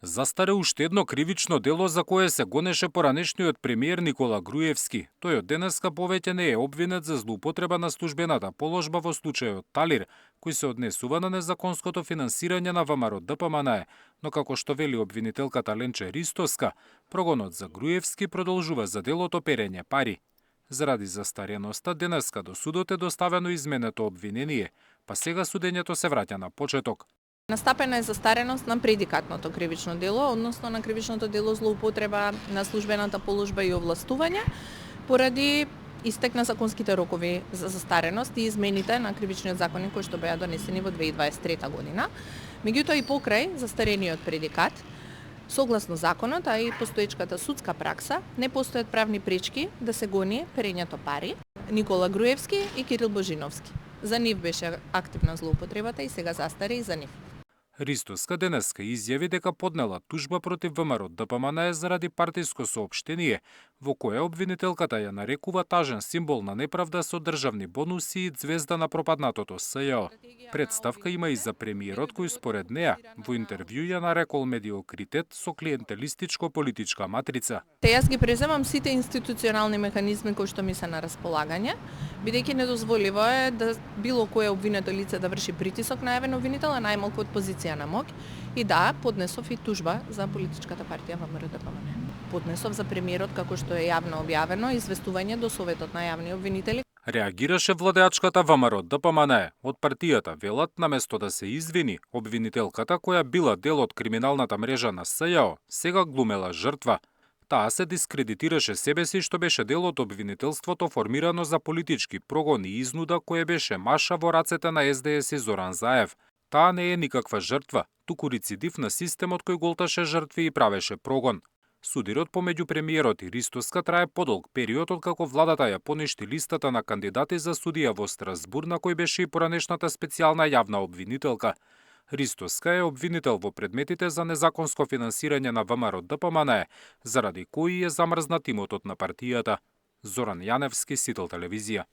Застаре уште едно кривично дело за кое се гонеше поранешниот премиер Никола Груевски. Тој од денеска повеќе не е обвинет за злоупотреба на службената положба во случајот Талир, кој се однесува на незаконското финансирање на ВМРО ДПМНЕ, но како што вели обвинителката Ленче Ристоска, прогонот за Груевски продолжува за делото перење пари. Заради застареноста, денеска до судот е доставено изменето обвинение, па сега судењето се враќа на почеток. Настапена е застареност на предикатното кривично дело, односно на кривичното дело злоупотреба на службената положба и овластување, поради истек на законските рокови за застареност и измените на кривичниот законник кои што беа донесени во 2023 година. Меѓутоа и покрај застарениот предикат, согласно законот, а и постоечката судска пракса, не постојат правни пречки да се гони перењето пари Никола Груевски и Кирил Божиновски. За нив беше активна злоупотребата и сега застаре и за нив. Ристоска денеска изјави дека поднела тужба против ВМРО ДПМНЕ заради партиско соопштение, во кое обвинителката ја нарекува тажен символ на неправда со државни бонуси и звезда на пропаднатото СЈО. Представка има и за премиерот кој според неа во интервју ја нарекол медиокритет со клиентелистичко политичка матрица. Јас ги преземам сите институционални механизми кои што ми се на располагање, бидејќи недозволиво е да било кое обвинето лице да врши притисок на јавен обвинител, а најмалку од позиција на моќ. И да, поднесов и тужба за политичката партија ВМРО ДПМНЕ. Поднесов за премиерот, како што е јавно објавено, известување до Советот на јавни обвинители. Реагираше владеачката ВМРО ДПМНЕ. Од партијата велат, наместо да се извини, обвинителката која била дел од криминалната мрежа на СЈО, сега глумела жртва. Таа се дискредитираше себеси што беше дел од обвинителството формирано за политички прогон и изнуда кое беше маша во рацете на СДС и Зоран Заев. Таа не е никаква жртва, туку рецидив на системот кој голташе жртви и правеше прогон. Судирот помеѓу премиерот и Ристоска трае подолг период откако владата ја поништи листата на кандидати за судија во Страсбур, на кој беше и поранешната специјална јавна обвинителка. Ристоска е обвинител во предметите за незаконско финансирање на ВМРО ДПМНЕ, заради кои е замрзнат имотот на партијата. Зоран Јаневски, Сител телевизија.